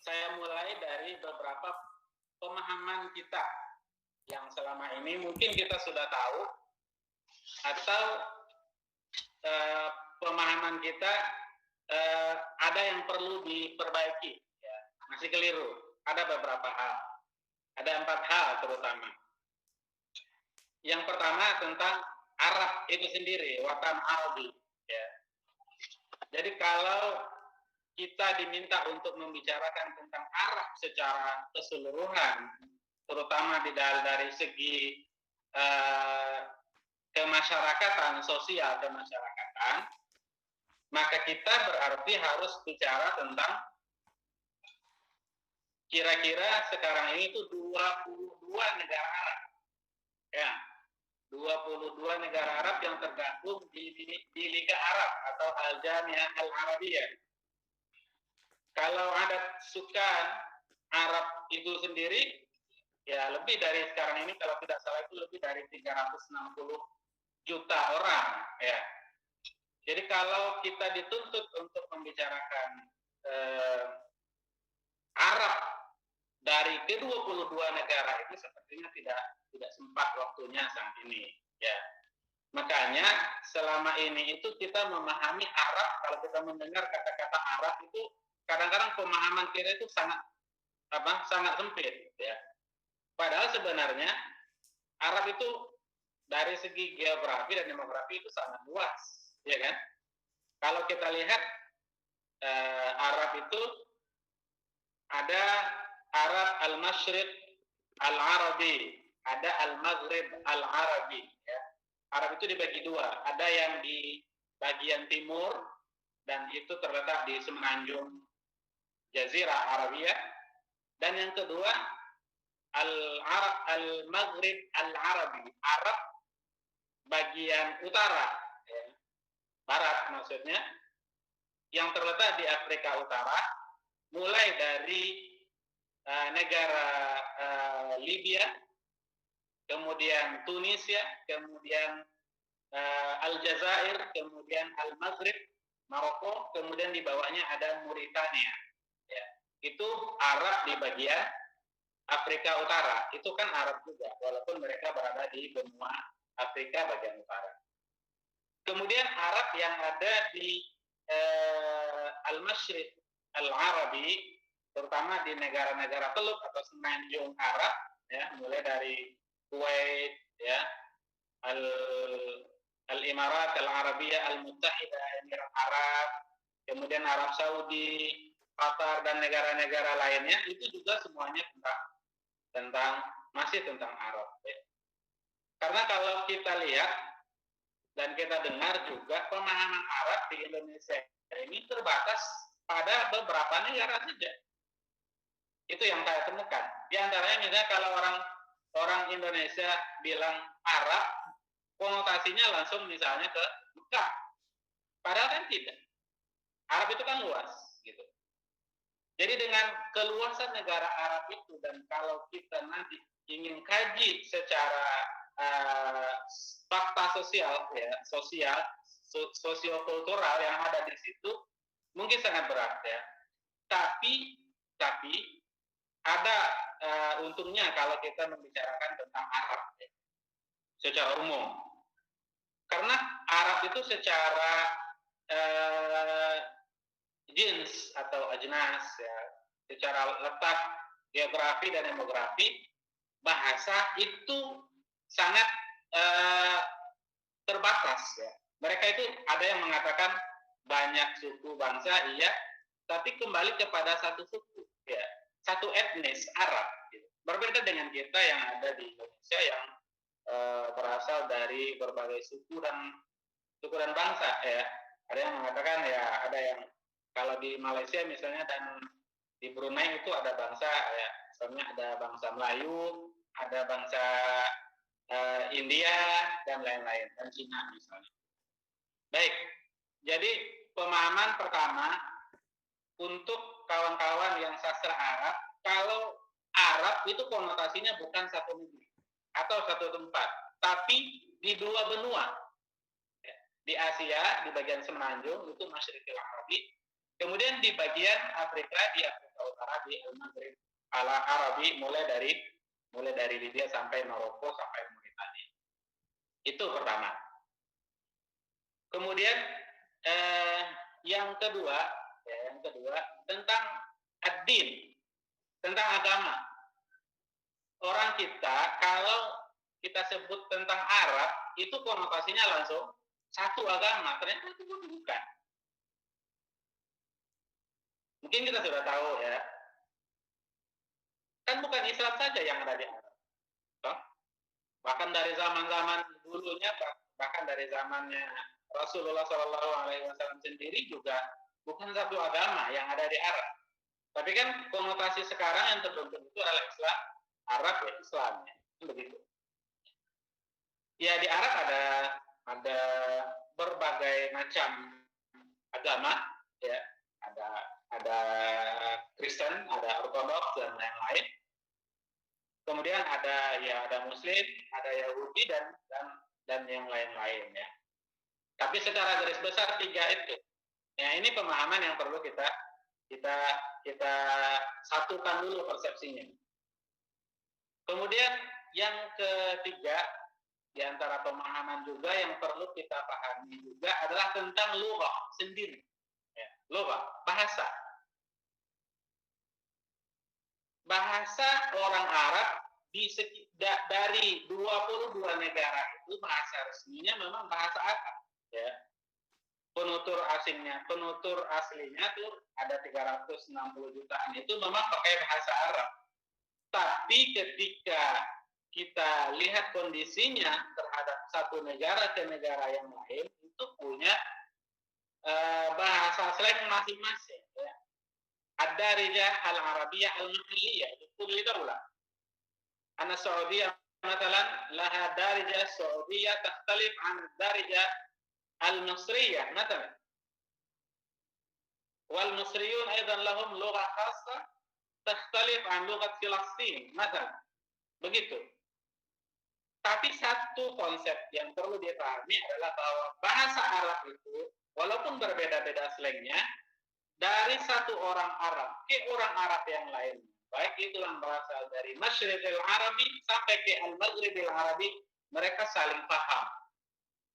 Saya mulai dari beberapa pemahaman kita yang selama ini mungkin kita sudah tahu, atau pemahaman kita ada yang perlu diperbaiki, ya. Masih keliru. Ada beberapa hal. Ada 4 hal terutama. Yang pertama tentang Arab itu sendiri, watan Arabi. Ya. Jadi kalau kita diminta untuk membicarakan tentang Arab secara keseluruhan, terutama dari segi kemasyarakatan, sosial kemasyarakatan, maka kita berarti harus bicara tentang kira-kira sekarang ini itu 22 negara Arab. Ya, 22 negara Arab yang tergabung di Liga Arab atau Al-Jamiah Al-Arabiyah. Kalau ada sukan Arab itu sendiri, ya lebih dari sekarang ini, kalau tidak salah itu lebih dari 360 juta orang, ya. Jadi kalau kita dituntut untuk membicarakan Arab dari ke-22 negara itu sepertinya tidak sempat waktunya saat ini, ya. Makanya selama ini itu kita memahami Arab, kalau kita mendengar kata-kata Arab itu kadang-kadang pemahaman kita itu sangat sempit, ya. Padahal sebenarnya Arab itu dari segi geografi dan demografi itu sangat luas, ya kan? Kalau kita lihat Arab itu ada Arab Al-Masyriq Al-Arabi, ada Al-Maghrib Al-Arabi, ya. Arab itu dibagi dua, ada yang di bagian timur dan itu terletak di semenanjung Jazirah Arabia, dan yang kedua Al-Arab Al-Maghrib Al-Arabi, Arab bagian utara, ya, barat maksudnya, yang terletak di Afrika Utara, mulai dari negara Libya, kemudian Tunisia, kemudian Aljazair, kemudian Al-Maghrib, Maroko, kemudian di bawahnya ada Mauritania. Ya, itu Arab di bagian Afrika Utara. Itu kan Arab juga, walaupun mereka berada di benua Afrika bagian utara. Kemudian Arab yang ada di Al-Masyriq Al-Arabi, terutama di negara-negara Teluk atau semenanjung Arab, ya, mulai dari Kuwait, ya, Al-Imarat Al-Arabiyah Al-Muttahidah, Emirat Arab, kemudian Arab Saudi, Qatar, dan negara-negara lainnya, itu juga semuanya masih tentang Arab, ya. Karena kalau kita lihat dan kita dengar juga, pemahaman Arab di Indonesia ini terbatas pada beberapa negara saja. Itu yang saya temukan. Di antaranya misalnya kalau orang Indonesia bilang Arab, konotasinya langsung misalnya ke Mekah. Padahal kan tidak. Arab itu kan luas, gitu. Jadi dengan keluasan negara Arab itu, dan kalau kita nanti ingin kaji secara fakta sosial, ya, sosiokultural yang ada di situ, mungkin sangat berat, ya. Tapi ada untungnya kalau kita membicarakan tentang Arab, ya, secara umum. Karena Arab itu secara jenis atau ajnas, ya, secara letak geografi dan demografi, bahasa itu sangat terbatas, ya. Mereka itu ada yang mengatakan banyak suku bangsa, iya, tapi kembali kepada satu suku, ya, satu etnis Arab, gitu. Berbeda dengan kita yang ada di Indonesia yang berasal dari berbagai suku dan bangsa, ya. Ada yang mengatakan, ya, ada yang kalau di Malaysia misalnya dan di Brunei itu ada bangsa, ya, misalnya ada bangsa Melayu, ada bangsa India dan lain-lain, dan Cina misalnya. Baik, jadi pemahaman pertama untuk kawan-kawan yang sastra Arab, kalau Arab itu konotasinya bukan satu negeri atau satu tempat, tapi di dua benua. Di Asia, di bagian semenanjung itu Masyriqil Arabi. Kemudian di bagian Afrika, di Afrika Utara, di Al-Maghrib Al-Arabi, mulai dari Libya sampai Maroko sampai Mauritania. Itu pertama. Kemudian yang kedua tentang ad-din, tentang agama. Orang kita kalau kita sebut tentang Arab itu konotasinya langsung satu agama, ternyata itu bukan. Mungkin kita sudah tahu ya, kan bukan Islam saja yang ada di Arab. Toh? Bahkan dari zaman-zaman dulunya, bahkan dari zamannya Rasulullah SAW sendiri juga bukan satu agama yang ada di Arab. Tapi kan konotasi sekarang yang terbentuk itu adalah Islam, Arab ya Islam ya. Begitu. Ya di Arab ada berbagai macam agama ya, ada Kristen, ada Ortodoks dan lain-lain. Kemudian ada Muslim, ada Yahudi dan yang lain-lain ya. Tapi secara garis besar tiga itu. Ya ini pemahaman yang perlu kita satukan dulu persepsinya. Kemudian yang ketiga di antara pemahaman juga yang perlu kita pahami juga adalah tentang lughah sendiri. Ya, lughah, bahasa. Bahasa orang Arab dari 22 negara itu bahasa resminya memang bahasa Arab. Ya. Penutur aslinya tuh ada 360 jutaan itu memang pakai bahasa Arab. Tapi ketika kita lihat kondisinya terhadap satu negara ke negara yang lain itu punya bahasa slang masing-masing. Ya. Ad-Darija al-Arabiyah al-Mahalliyah itu kulli daulah. Ana Saudiyah مثلا لها دارجة سعودية تختلف عن الدارجة المصرية مثلا والمصريون أيضا لهم لغة خاصة تختلف عن لغة فلسطين مثلا begitu. Tapi satu konsep yang perlu dipahami adalah bahwa bahasa Arab itu walaupun berbeda-beda slangnya dari satu orang Arab ke orang Arab yang lain, baik itu yang berasal dari Masyriqil Arabi sampai ke Al-Maghribil Arabi, mereka saling paham.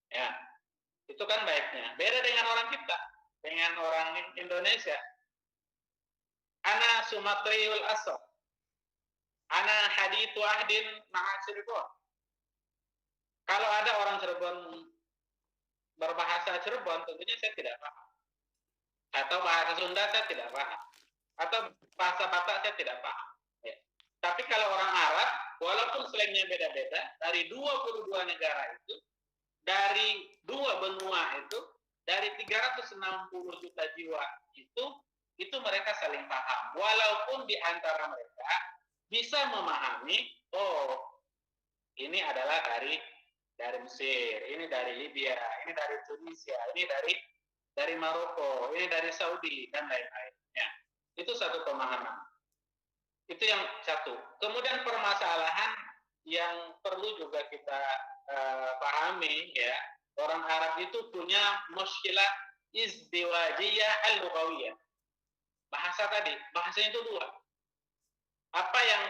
Ya, itu kan baiknya. Beda dengan orang kita, dengan orang Indonesia. Ana Sumatriul Asad, ana hadithu ahdin ma'a Cirebon. Kalau ada orang Cirebon berbahasa Cirebon, tentunya saya tidak paham. Atau bahasa Sunda saya tidak paham. Atau bahasa Batak saya tidak paham. Ya. Tapi kalau orang Arab, walaupun slangnya beda-beda, dari 22 negara itu, dari dua benua itu, dari 360 juta jiwa itu mereka saling paham. Walaupun di antara mereka bisa memahami, oh ini adalah dari Mesir, ini dari Libya, ini dari Tunisia, ini dari Maroko, ini dari Saudi dan lain-lain. Ya. Itu satu pemahaman. Itu yang satu. Kemudian permasalahan yang perlu juga kita pahami ya, orang Arab itu punya muskilah izdiwajiyah al-lughawiyah. Bahasanya itu dua. Apa yang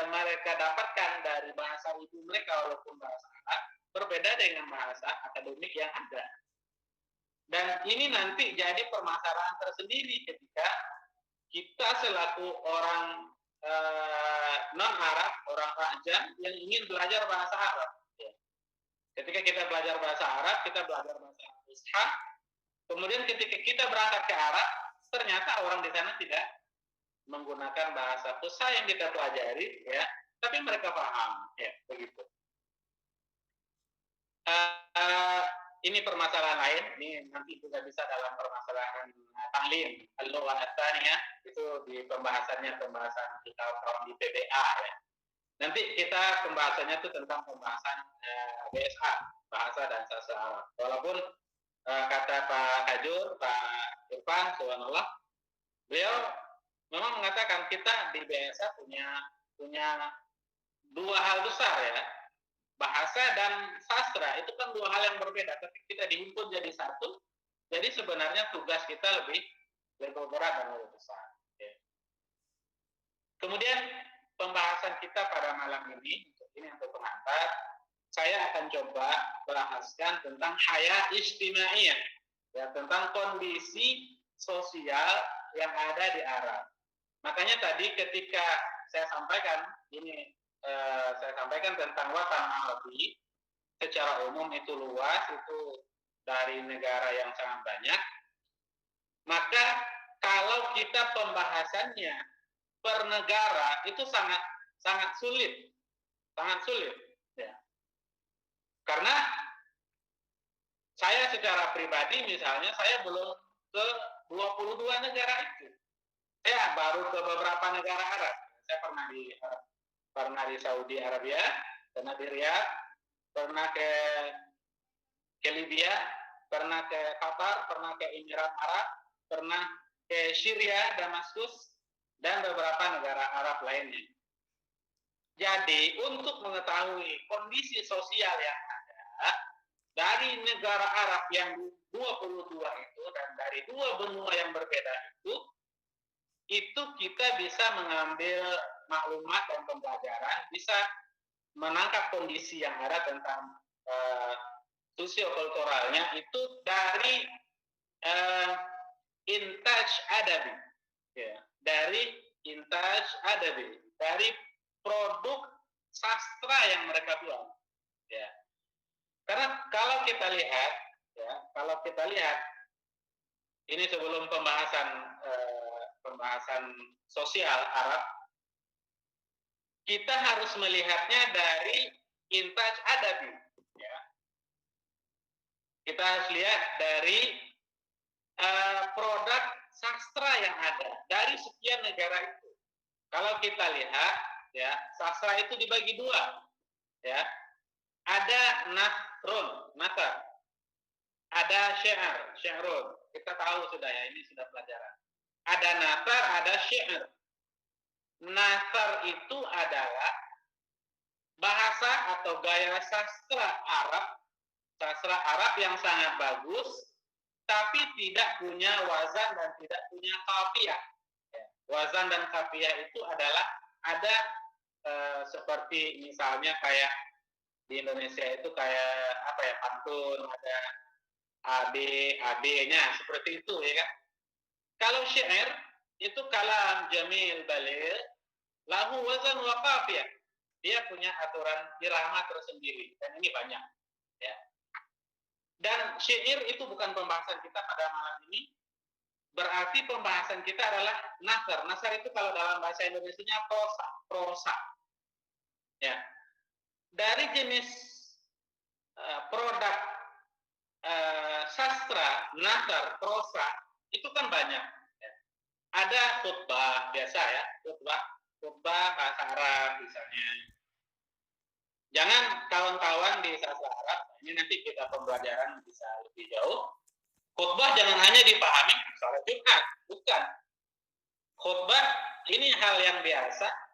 mereka dapatkan dari bahasa ibu mereka walaupun bahasa Arab berbeda dengan bahasa akademik yang ada. Dan ini nanti jadi permasalahan tersendiri ketika kita selaku orang non-Arab, orang Ajam yang ingin belajar bahasa Arab. Ya. Ketika kita belajar bahasa Arab, kita belajar bahasa Fusha. Kemudian ketika kita berangkat ke Arab, ternyata orang di sana tidak menggunakan bahasa Fusha yang kita pelajari, ya, tapi mereka paham, ya, begitu. Ini permasalahan lain, ini nanti juga bisa dalam permasalahan ta'lim al-lughah ats-tsaniyah, itu di pembahasan di tahun-tahun di PBA ya. Nanti kita pembahasannya itu tentang pembahasan BSA, bahasa dan sastra Arab. Walaupun kata Pak Hajur, Pak Irfan, subhanallah, beliau memang mengatakan kita di BSA punya dua hal besar ya. bahasa dan sastra itu kan dua hal yang berbeda. Tapi kita dihimpun jadi satu, jadi sebenarnya tugas kita lebih berat dan lebih besar. Ya. Kemudian pembahasan kita pada malam ini untuk pengantar, saya akan coba bahaskan tentang haya istimaiyah, ya, tentang kondisi sosial yang ada di Arab. Makanya tadi ketika saya sampaikan saya sampaikan tentang watan Arabi, secara umum itu luas, itu dari negara yang sangat banyak. Maka kalau kita pembahasannya per negara itu sangat sulit, ya. Karena saya secara pribadi misalnya saya belum ke 22 negara itu. Saya baru ke beberapa negara Arab. Saya pernah di Saudi Arabia, pernah di Riyadh, pernah ke Libya, pernah ke Qatar, pernah ke Emirat Arab, pernah ke Syria, Damaskus, dan beberapa negara Arab lainnya. Jadi untuk mengetahui kondisi sosial yang ada dari negara Arab yang 22 itu dan dari dua benua yang berbeda itu kita bisa mengambil maklumat dan pembelajaran, bisa menangkap kondisi yang ada tentang sosiokulturalnya itu dari intaj adabi, ya, dari intaj adabi, dari produk sastra yang mereka buat, ya. Karena kalau kita lihat, ini sebelum pembahasan sosial Arab, kita harus melihatnya dari intaj adabi, ya. Kita harus lihat dari produk sastra yang ada dari sekian negara itu. Kalau kita lihat, ya, sastra itu dibagi dua, ya. Ada nasr, ada syairun. Kita tahu sudah, ya, ini sudah pelajaran. Ada nasr, ada syair. Nasr itu adalah bahasa atau gaya sastra Arab yang sangat bagus, tapi tidak punya wazan dan tidak punya kafiyah. Wazan dan kafiyah itu adalah ada seperti misalnya kayak di Indonesia itu kayak apa ya, pantun, ada AD-nya seperti itu, ya kan. Kalau syair itu kalam jamil baligh lahu wazan wa qafiyah. Dia punya aturan irama tersendiri dan ini banyak, ya. Dan syair itu bukan pembahasan kita pada malam ini. Berarti pembahasan kita adalah nasr. Nasr itu kalau dalam bahasa Indonesianya prosa. Ya. Dari jenis produk sastra, nasr, prosa itu kan banyak. Ya. Ada khutbah biasa, ya, khutbah bahasa Arab misalnya. Jangan kawan-kawan di sastra Arab, ini nanti kita pembelajaran bisa lebih jauh. Khutbah jangan hanya dipahami salat Jumat, bukan. Khutbah ini hal yang biasa.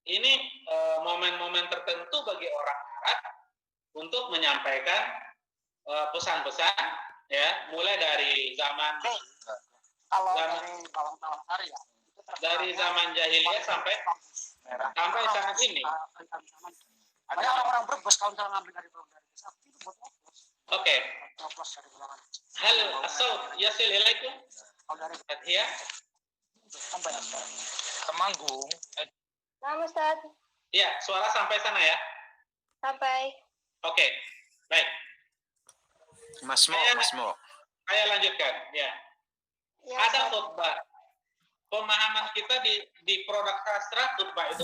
Ini momen-momen tertentu bagi orang Arab untuk menyampaikan pesan-pesan, ya, mulai dari zaman dari zaman jahiliyah sampai saat ini. Ada orang-orang berbos kalau misalnya ngambil dari desa itu buat oplos. Oke. Hal as-saut yasil ilaikum? Iya. Sampai Temanggung. Nah, Ustaz. Iya, suara sampai sana, ya? Sampai. Oke. Baik. Mas Mo. Saya lanjutkan, ya. Ya, Ada khutbah. Pemahaman kita di produk sastra, khutbah itu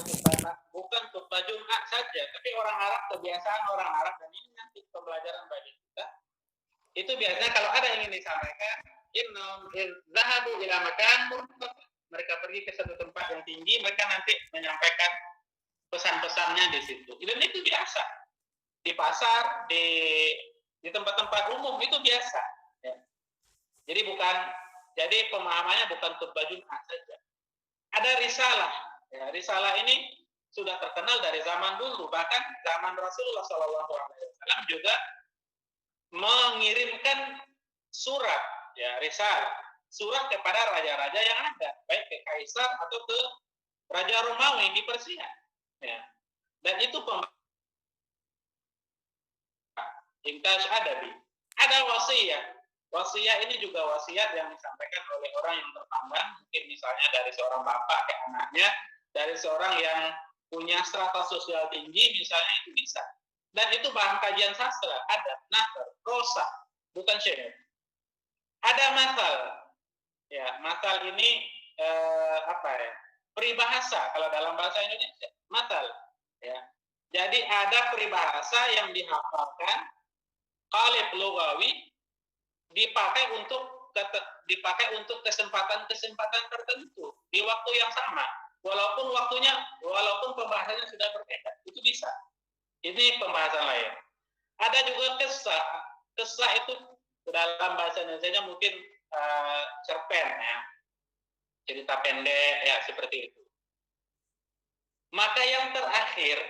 bukan khutbah Jumat saja, tapi orang Arab, kebiasaan orang Arab, dan ini nanti pembelajaran bagi kita. Itu biasanya kalau ada yang ingin disampaikan, zahabu ila makan, mereka pergi ke satu tempat yang tinggi, mereka nanti menyampaikan pesan-pesannya di situ. Dan itu biasa. Di pasar, di tempat-tempat umum itu biasa. Ya. Jadi pemahamannya bukan khutbah Jumat saja. Ada risalah. Ya, risalah ini sudah terkenal dari zaman dulu, bahkan zaman Rasulullah SAW juga mengirimkan surat, ya, risalah, surat kepada raja-raja yang ada, baik ke Kaisar atau ke Raja Romawi di Persia, ya. Dan itu intaj adabi. Ada wasiat. Wasiat ini juga wasiat yang disampaikan oleh orang yang terpandang, mungkin misalnya dari seorang bapak ke anaknya, dari seorang yang punya strata sosial tinggi, misalnya, itu bisa. Dan itu bahan kajian sastra, ada nafar, prosa, bukan syair. Ada masal. Ya, masal ini apa ya? Peribahasa kalau dalam bahasa Indonesia, masal, ya. Jadi ada peribahasa yang dihafalkan, qalib lugawi, dipakai untuk kesempatan-kesempatan tertentu di waktu yang sama, walaupun pembahasannya sudah berbeda, itu bisa. Ini pembahasan lain. Ada juga kisah itu dalam bahasa Indonesia mungkin cerpen, ya, cerita pendek, ya, seperti itu. Maka yang terakhir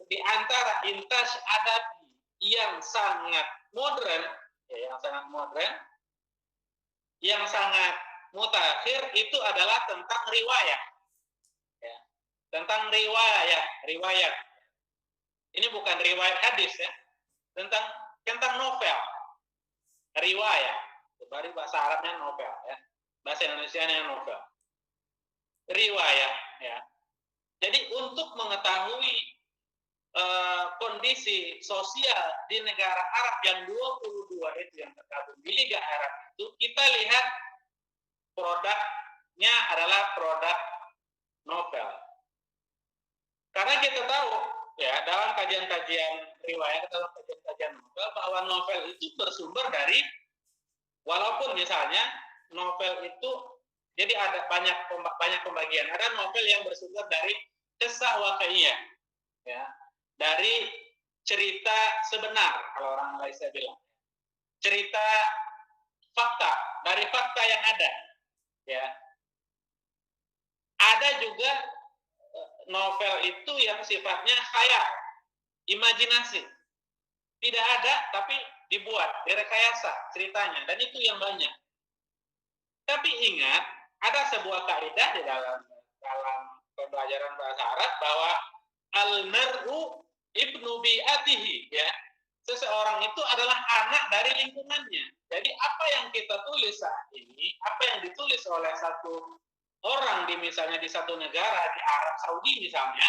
di antara intas adabi yang sangat modern, ya, yang sangat mutakhir, itu adalah tentang riwayat, ya, tentang riwayat. Ini bukan riwayat hadis, ya, tentang novel, riwayat. Baru bahasa Arabnya novel, ya, bahasa Indonesianya novel, riwayat, ya. Jadi untuk mengetahui kondisi sosial di negara Arab yang 22 itu yang tergabung di Liga Arab itu, kita lihat produknya adalah produk novel. Karena kita tahu, ya, dalam kajian-kajian riwayat, dalam kajian-kajian novel, bahwa novel itu bersumber dari, walaupun misalnya novel itu, jadi ada banyak pembagian. Ada novel yang bersumber dari kisah waqi'iyah, ya, dari cerita sebenar, kalau orang Malaysia bilang, cerita fakta, dari fakta yang ada, ya. Ada juga novel itu yang sifatnya khayal, imajinasi, tidak ada tapi dibuat, direkayasa ceritanya, dan itu yang banyak. Tapi ingat, ada sebuah kaidah di dalam pembelajaran bahasa Arab bahwa al-mar'u ibnu bi'atihi, ya. Seseorang itu adalah anak dari lingkungannya. Jadi apa yang kita tulis saat ini, apa yang ditulis oleh satu orang misalnya di satu negara, di Arab Saudi misalnya,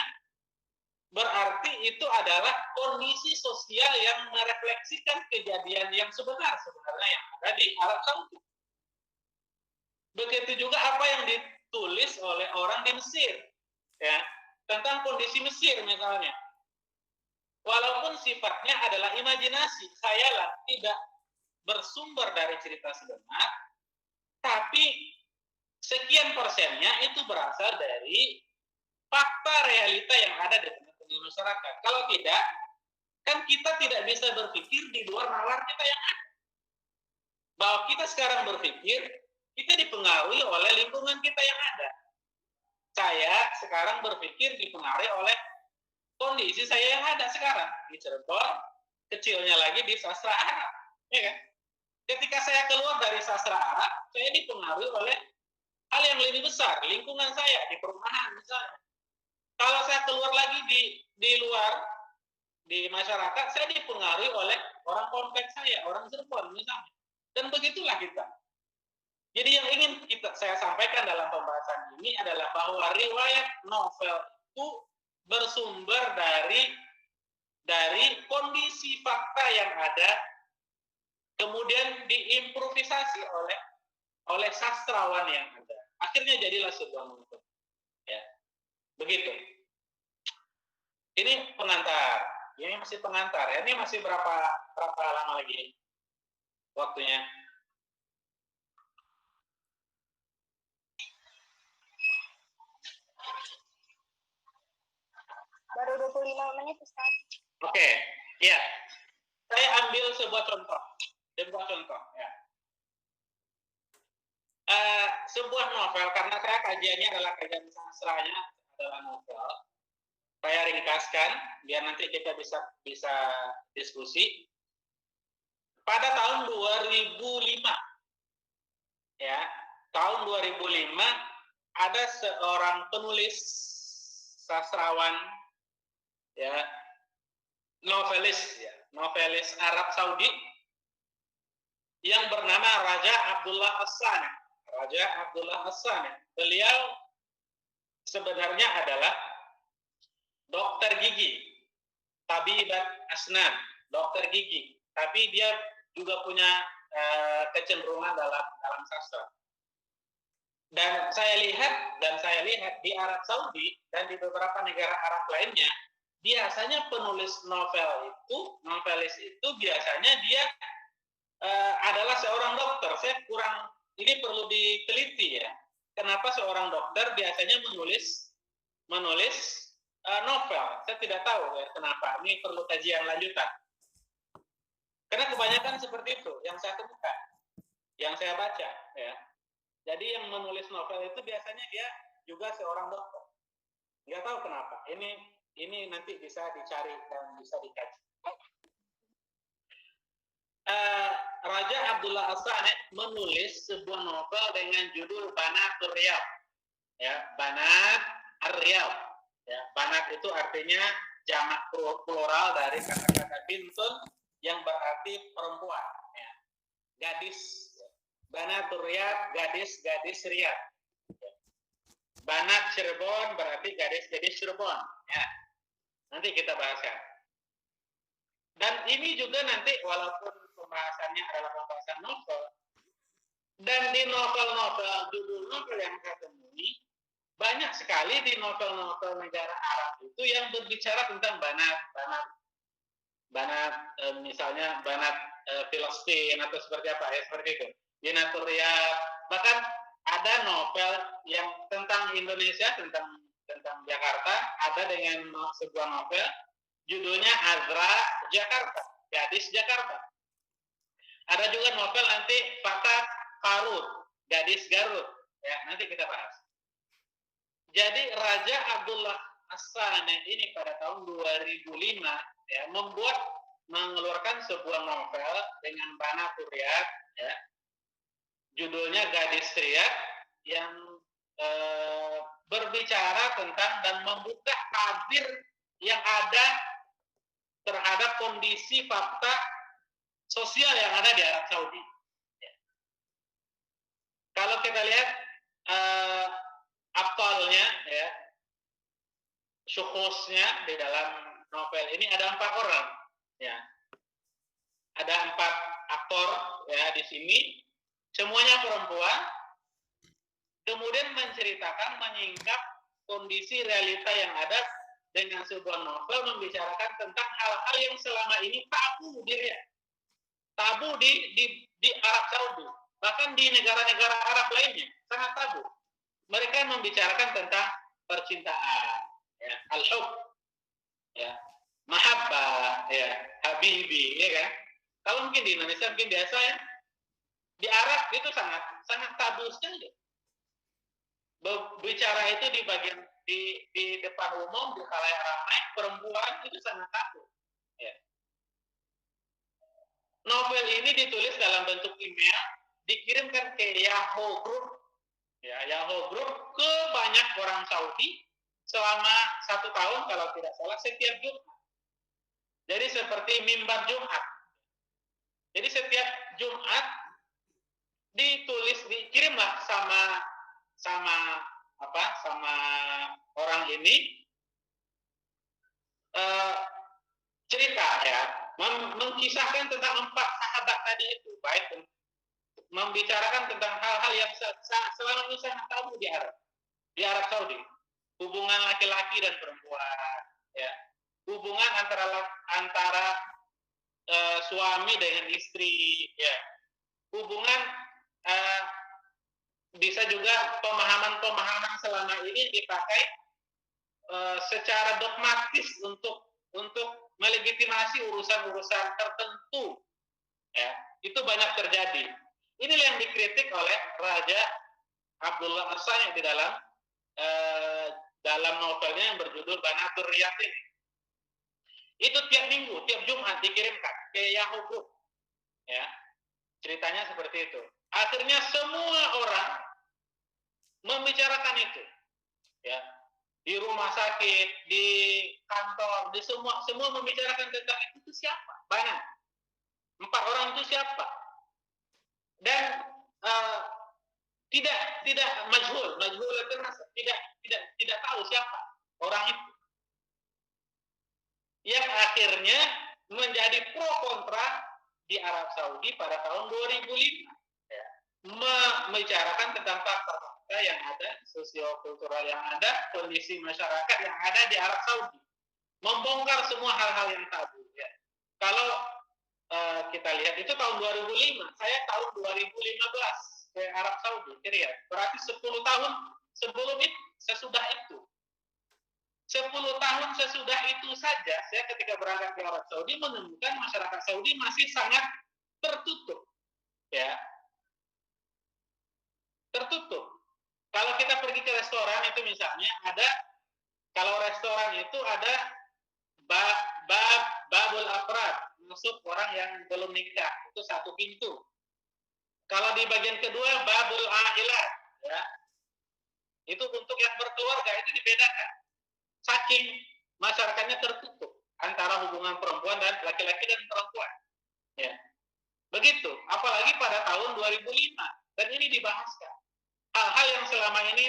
berarti itu adalah kondisi sosial yang merefleksikan kejadian yang sebenarnya yang ada di Arab Saudi. Begitu juga apa yang ditulis oleh orang di Mesir, ya, tentang kondisi Mesir misalnya. Walaupun sifatnya adalah imajinasi, khayalan, tidak bersumber dari cerita sebenar, tapi sekian persennya itu berasal dari fakta realita yang ada di tengah-tengah masyarakat. Kalau tidak, kan kita tidak bisa berpikir di luar nalar kita yang ada. Bahwa kita sekarang berpikir, kita dipengaruhi oleh lingkungan kita yang ada. Saya sekarang berpikir dipengaruhi oleh kondisi saya yang ada sekarang di Cirebon, kecilnya lagi di sastra Arab, ya kan? Ketika saya keluar dari sastra Arab, saya dipengaruhi oleh hal yang lebih besar, lingkungan saya di perumahan misalnya. Kalau saya keluar lagi di luar, di masyarakat, saya dipengaruhi oleh orang kompleks saya, orang Cirebon misalnya. Dan begitulah kita. Jadi yang ingin saya sampaikan dalam pembahasan ini adalah bahwa riwayat novel itu bersumber dari kondisi fakta yang ada, kemudian diimprovisasi oleh sastrawan yang ada. Akhirnya jadilah sebuah novel. Ya. Begitu. Ini pengantar. Ini masih pengantar. Ya. Ini masih berapa lama lagi waktunya? Baru 25 menit, Ustaz. Oke, ya. Saya ambil sebuah contoh. Ya. Sebuah novel, karena saya kajiannya adalah kajian sastranya adalah novel. Saya ringkaskan biar nanti kita bisa diskusi. Pada tahun 2005, ya, tahun 2005 ada seorang penulis, sastrawan, ya, novelis Arab Saudi yang bernama Raja Abdullah As-Sani. Raja Abdullah As-Sani. Beliau sebenarnya adalah dokter gigi, tabibat asnan, dokter gigi. Tapi dia juga punya kecenderungan dalam sastra. Dan saya lihat di Arab Saudi dan di beberapa negara Arab lainnya, biasanya penulis novelis itu biasanya dia adalah seorang dokter. Ini perlu diteliti ya. Kenapa seorang dokter biasanya menulis novel? Saya tidak tahu ya kenapa. Ini perlu kajian lanjutan. Karena kebanyakan seperti itu yang saya temukan, yang saya baca ya. Jadi yang menulis novel itu biasanya dia juga seorang dokter. Nggak tahu kenapa. Ini nanti bisa dicari dan bisa dikaji. Raja Abdullah As-Sani menulis sebuah novel dengan judul Banatur Riyadh. Ya, Banat Ar-Riyadh. Ya, Banat itu artinya jamak plural dari kata-kata bintun yang berarti perempuan. Ya. Gadis. Banatur Riyadh, gadis-gadis Riyadh. Ya. Banat Cirebon berarti gadis-gadis Cirebon. Ya. Nanti kita bahaskan. Dan ini juga nanti walaupun pembahasannya adalah pembahasan novel, dan di novel-novel, judul novel yang saya temui, banyak sekali di novel-novel negara Arab itu yang berbicara tentang banat misalnya banat Filistin atau seperti apa ya, seperti itu. Banatur Riyadh, bahkan ada novel yang tentang Indonesia, tentang Jakarta, ada dengan sebuah novel judulnya Azra Jakarta, gadis Jakarta. Ada juga novel nanti Fatat Garut, gadis Garut. Ya, nanti kita bahas. Jadi Raja Abdullah As-Sani ini pada tahun 2005 ya mengeluarkan sebuah novel dengan Banatur Riyadh ya. Judulnya Gadis Riyadh yang berbicara tentang dan membuka tabir yang ada terhadap kondisi fakta sosial yang ada di Arab Saudi. Ya. Kalau kita lihat aktualnya, ya, syukhusnya di dalam novel ini ada 4 orang. Ya. Ada 4 aktor ya di sini, semuanya perempuan. Kemudian menyingkap kondisi realita yang ada dengan sebuah novel membicarakan tentang hal-hal yang selama ini tabu di Arab Saudi, bahkan di negara-negara Arab lainnya sangat tabu. Mereka membicarakan tentang percintaan, ya, al-hub, ya, mahabbah, ya, habibi, ya kan? Kalau mungkin di Indonesia mungkin biasa ya, di Arab itu sangat tabu sekali. Bicara itu di depan umum, di khalayak ramai, perempuan itu sangat tabu. Ya. Novel ini ditulis dalam bentuk email, dikirimkan ke Yahoo Group, ya, Yahoo Group ke banyak orang Saudi selama 1 tahun kalau tidak salah, setiap Jumat. Jadi seperti mimbar Jumat. Jadi setiap Jumat dikirimlah sama orang ini cerita ya, mengkisahkan tentang 4 sahabat tadi itu, baik membicarakan tentang hal-hal yang selama ini sangat tabu di Arab Saudi, hubungan laki-laki dan perempuan, ya, hubungan antara suami dengan istri, ya, hubungan bisa juga pemahaman selama ini dipakai secara dogmatis untuk melegitimasi urusan-urusan tertentu, ya, itu banyak terjadi. Inilah yang dikritik oleh Raja Abdullah As-Sani di dalam dalam novelnya yang berjudul Banatur Riyadh ini. Itu tiap minggu, tiap Jumat dikirimkan ke Yahoo Group. Ya, ceritanya seperti itu. Akhirnya semua orang membicarakan itu. Ya, di rumah sakit, di kantor, di semua membicarakan tentang itu siapa? Banyak. 4 orang itu siapa? Dan tidak majhul itu tidak tahu siapa orang itu. Yang akhirnya menjadi pro kontra di Arab Saudi pada tahun 2005. Ya. Membicarakan tentang fakta-fakta yang ada, sosiokultural yang ada, kondisi masyarakat yang ada di Arab Saudi. Membongkar semua hal-hal yang tabu. Ya. Kalau kita lihat itu tahun 2005, saya tahun 2015 ke Arab Saudi, Riyadh. Berarti 10 tahun sebelum itu, sesudah itu. 10 tahun sesudah itu saja, saya ketika berangkat ke Arab Saudi menemukan masyarakat Saudi masih sangat tertutup. Ya. Tertutup. Kalau kita pergi ke restoran itu misalnya ada, kalau restoran itu ada babul afrad, masuk orang yang belum nikah, itu satu pintu. Kalau di bagian kedua babul ailat, ya, itu untuk yang berkeluarga, itu dibedakan. Saking masyarakatnya tertutup antara hubungan perempuan dan laki-laki dan perempuan. Ya. Begitu, apalagi pada tahun 2005, dan ini dibahaskan. Hal-hal yang selama ini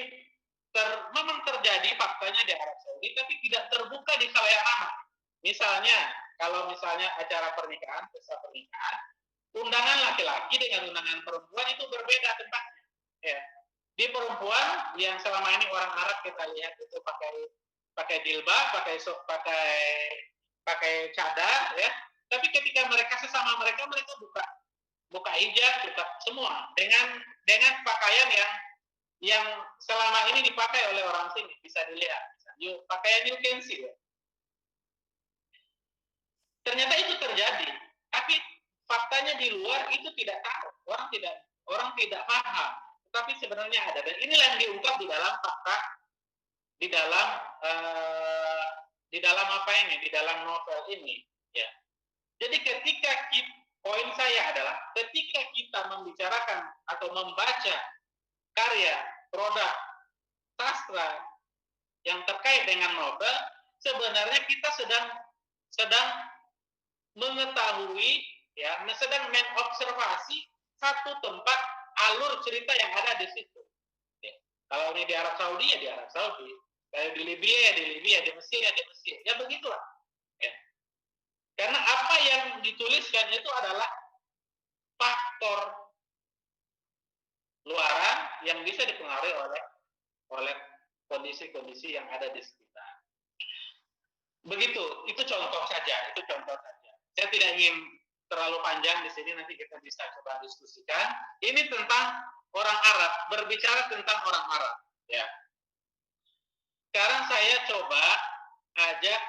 memang terjadi faktanya di Arab Saudi, tapi tidak terbuka di khalayak ramai. Misalnya, kalau misalnya acara pernikahan, pesta pernikahan, undangan laki-laki dengan undangan perempuan itu berbeda tempatnya. Ya. Di perempuan yang selama ini orang Arab kita lihat itu pakai jilbab, pakai cadar, ya. Tapi ketika mereka sesama mereka buka hijab, buka semua dengan pakaian yang selama ini dipakai oleh orang sini, bisa dilihat. Pakaian you can see, ya. Ternyata itu terjadi, tapi faktanya di luar itu tidak tahu, orang tidak paham, tapi sebenarnya ada. Dan inilah yang diungkap di dalam fakta, di dalam apa ini, di dalam novel ini, ya. Jadi poin saya adalah ketika kita membicarakan atau membaca karya, produk, sastra yang terkait dengan novel, sebenarnya kita sedang mengetahui, ya, sedang mengobservasi satu tempat alur cerita yang ada di situ. Ya. Kalau ini di Arab Saudi, ya di Arab Saudi. Kalau di Libya, ya di Libya, di Mesir, ya di Mesir. Ya begitulah. Ya. Karena apa yang dituliskan itu adalah faktor luaran yang bisa dipengaruhi oleh kondisi-kondisi yang ada di sekitar. Begitu, itu contoh saja. Saya tidak ingin terlalu panjang di sini, nanti kita bisa coba diskusikan. Ini tentang orang Arab, berbicara tentang orang Arab. Ya. Sekarang saya coba ajak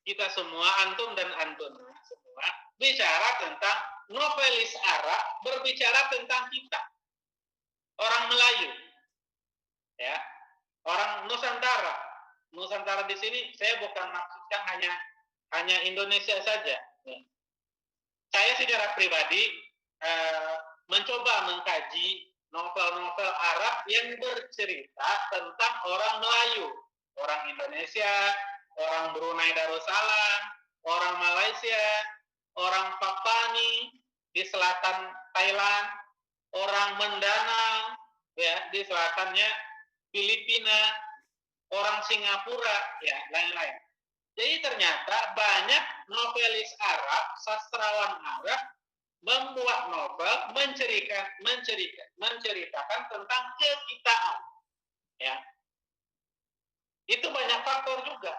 kita semua, antum dan antum semua, bicara tentang novelis Arab, berbicara tentang kita, orang Melayu, ya, orang Nusantara. Nusantara di sini saya bukan maksudkan hanya Indonesia saja. Saya secara pribadi mencoba mengkaji novel-novel Arab yang bercerita tentang orang Melayu, orang Indonesia, orang Brunei Darussalam, orang Malaysia, orang Papani di selatan Thailand, orang Mindanao, ya, di selatannya Filipina, orang Singapura, ya, lain-lain. Jadi ternyata banyak novelis Arab, sastrawan Arab membuat novel menceritakan tentang kekitaan, ya. Itu banyak faktor juga.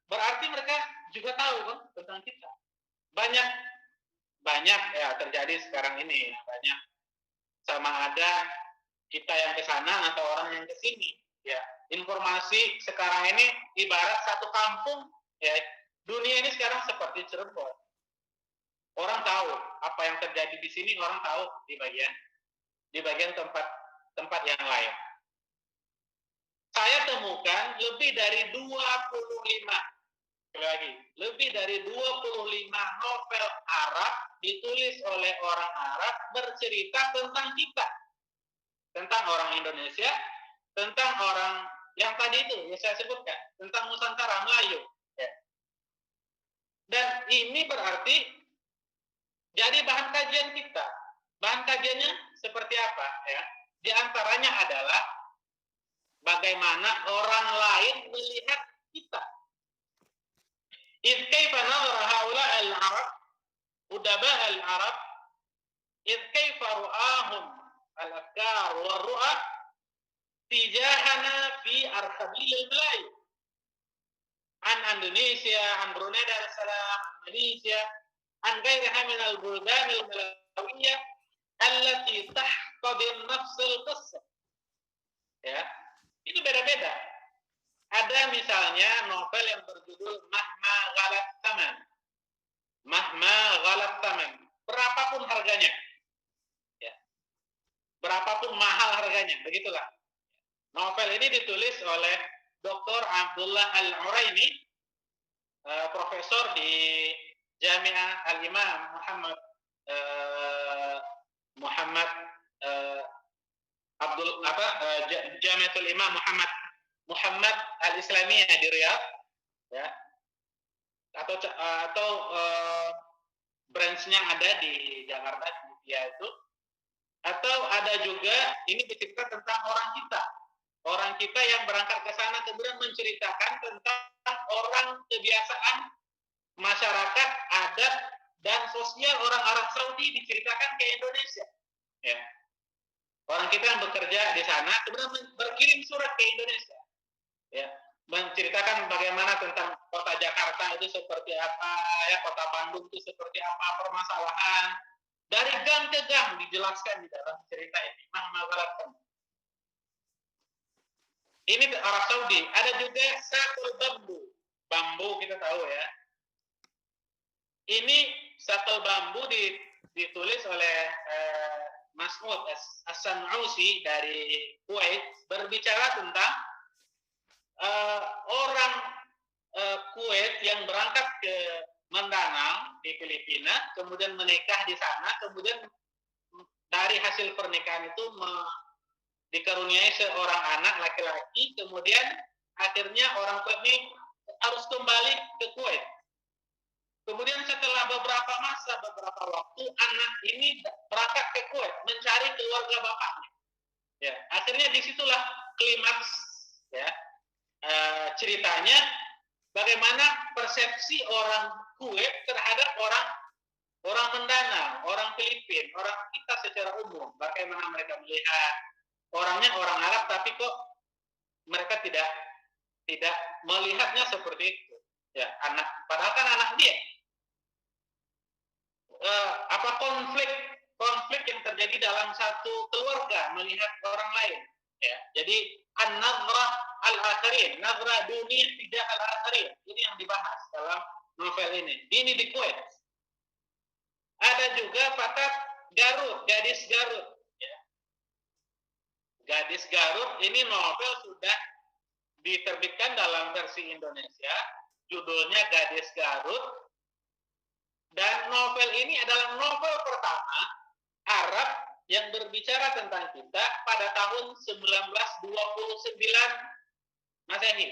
Berarti mereka juga tahu kan tentang kita. Banyak ya terjadi sekarang ini, banyak sama ada kita yang ke sana atau orang yang ke sini, ya. Informasi sekarang ini ibarat satu kampung, ya. Dunia ini sekarang seperti Cirebon. Orang tahu apa yang terjadi di sini, orang tahu di bagian tempat yang lain. saya temukan lebih dari 25, lagi, lebih dari 25 novel Arab ditulis oleh orang Arab bercerita tentang kita, tentang orang Indonesia, tentang orang yang tadi itu yang saya sebutkan, tentang Nusantara Melayu. Ya. Dan ini berarti jadi bahan kajian kita. Bahan kajiannya seperti apa? Ya? Di antaranya adalah bagaimana orang lain melihat kita. إذ كيف نظر هؤلاء العرب أدباء العرب إذ كيف رآهم الأفكار والرؤى تجاهنا في أرخبيل الملايو عن إندونيسيا عن بروني دارسلام عن ماليزيا عن غيرها من البلدان الملوية التي تحتضن نفس القصة. Ya, itu beda-beda. Ada misalnya novel yang berjudul Mahma Ghalat Taman. Mahma Ghalat Taman. Berapapun harganya. Ya. Berapapun mahal harganya. Begitulah. Novel ini ditulis oleh Dr. Abdullah Al-Uraini, profesor di Jami'ah Al-Imam Jami'atul Imam Muhammad Al-Islamiyah di Riyadh, ya, atau branch-nya ada di Jakarta di Mutia itu, atau ada juga ini bercerita tentang orang kita yang berangkat ke sana kemudian menceritakan tentang orang kebiasaan masyarakat, adat dan sosial orang Arab Saudi diceritakan ke Indonesia, ya. Orang kita yang bekerja di sana kemudian berkirim surat ke Indonesia, ya, menceritakan bagaimana tentang kota Jakarta itu seperti apa, ya, kota Bandung itu seperti apa, permasalahan dari gang ke gang dijelaskan di dalam cerita ini. Ini Arab Saudi. Ada juga Sakul bambu kita tahu ya. Ini Sakul bambu ditulis oleh Mas'ud As-San'usi dari Kuwait, berbicara tentang orang Kuwait yang berangkat ke Mindanao di Filipina, kemudian menikah di sana, kemudian dari hasil pernikahan itu dikaruniai seorang anak laki-laki, kemudian akhirnya orang Kuwait ini harus kembali ke Kuwait. Kemudian setelah beberapa waktu, anak ini berangkat ke Kuwait mencari keluarga bapaknya. Ya, akhirnya disitulah klimaks, ya, ceritanya bagaimana persepsi orang Kuwait terhadap orang Mindanao, orang Filipina, orang kita secara umum. Bagaimana mereka melihat orangnya orang Arab, tapi kok mereka tidak melihatnya seperti itu. Ya, padahal kan anak dia. Konflik yang terjadi dalam satu keluarga melihat orang lain, ya. Jadi an-nazrah al-akharin, nazrah dunia tidak al-akharin, ini yang dibahas dalam novel ini. Ini di Kuwait. Ada juga Fatat Garut, Gadis Garut, ya. Gadis Garut ini novel sudah diterbitkan dalam versi Indonesia, judulnya Gadis Garut. Dan novel ini adalah novel pertama Arab yang berbicara tentang kita pada tahun 1929 Masehi.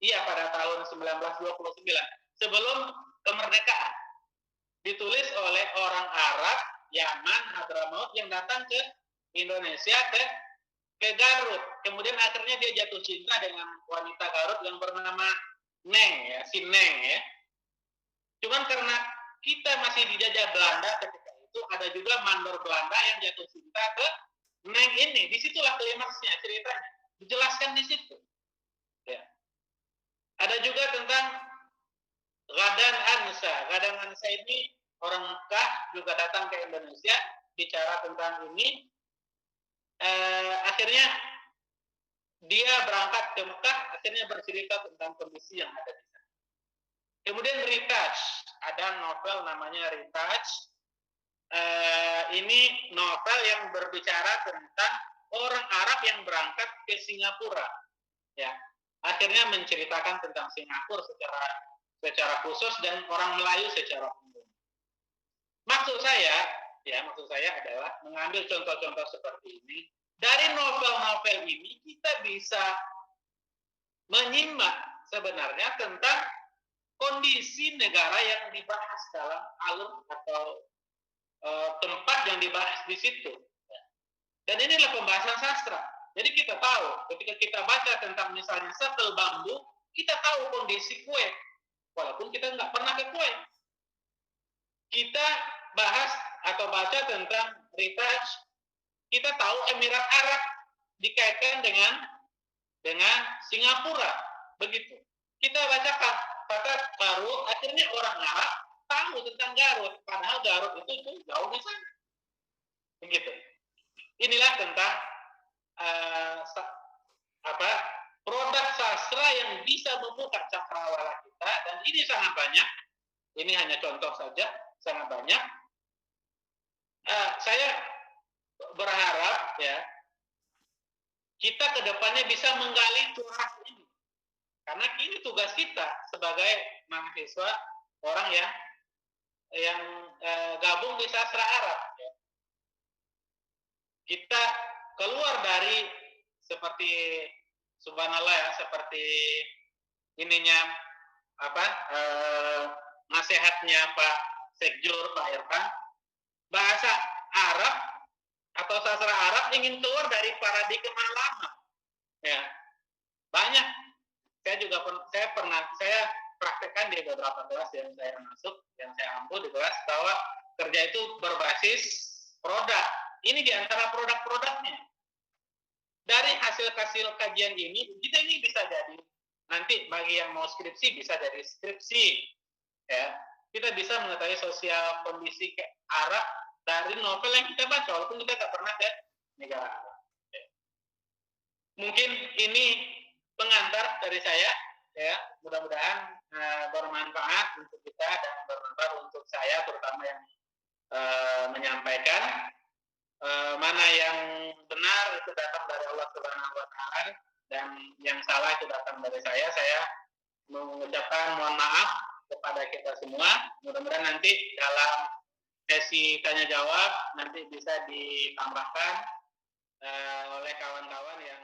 Ya, pada tahun 1929, sebelum kemerdekaan. Ditulis oleh orang Arab Yaman, Hadramaut, yang datang ke Indonesia, ke Garut. Kemudian akhirnya dia jatuh cinta dengan wanita Garut yang bernama Neng, ya, si Neng, ya. Cuman karena kita masih dijajah Belanda ketika itu, ada juga mandor Belanda yang jatuh cinta ke Neng ini. Disitulah klimaksnya ceritanya, dijelaskan di situ. Ya. Ada juga tentang Gadan Ansa. Gadan Ansa ini orang Mekah, juga datang ke Indonesia, bicara tentang ini. Akhirnya dia berangkat ke Mekah, akhirnya bercerita tentang kondisi yang ada di sana. Kemudian Retouch, ada novel namanya Retouch. Ini novel yang berbicara tentang orang Arab yang berangkat ke Singapura, ya. Akhirnya menceritakan tentang Singapura secara khusus dan orang Melayu secara umum. Maksud saya adalah mengambil contoh-contoh seperti ini. Dari novel-novel ini kita bisa menyimak sebenarnya tentang kondisi negara yang dibahas dalam alur atau tempat yang dibahas di situ. Dan inilah pembahasan sastra. Jadi kita tahu ketika kita baca tentang misalnya setel bambu, kita tahu kondisi kue, walaupun kita nggak pernah ke kue. Kita bahas atau baca tentang Ritaj, kita tahu Emirat Arab dikaitkan dengan Singapura, begitu. Kita baca kata Garut, akhirnya orang Arab tahu tentang Garut, padahal Garut itu jauh di sana, begitu. Inilah tentang produk sastra yang bisa membuka cakrawala kita, dan ini sangat banyak. Ini hanya contoh saja, sangat banyak. Saya berharap ya kita kedepannya bisa menggali curhat ini, karena ini tugas kita sebagai mahasiswa orang yang gabung di sastra Arab. Ya. Kita keluar dari seperti subhanallah ya, seperti ininya nasihatnya Pak Sekjur, Pak Irfan, bahasa Arab atau sastra Arab ingin keluar dari paradigma lama. Ya, banyak. Saya praktekkan di beberapa kelas yang saya masuk, yang saya ampu di kelas, bahwa kerja itu berbasis produk. Ini di antara produk-produknya. Dari hasil-hasil kajian ini, kita ini bisa jadi nanti bagi yang mau skripsi bisa jadi skripsi, ya. Kita bisa mengetahui sosial kondisi Arab dari novel yang kita baca, walaupun kita nggak pernah ke negara Arab. Ya. Mungkin ini pengantar dari saya, ya. Mudah-mudahan bermanfaat untuk kita dan bermanfaat untuk saya, terutama yang menyampaikan. Mana yang benar itu datang dari Allah Subhanahu wa Ta'ala, dan yang salah itu datang dari saya. Saya mengucapkan mohon maaf kepada kita semua. Mudah-mudahan nanti dalam sesi tanya jawab nanti bisa ditambahkan oleh kawan-kawan yang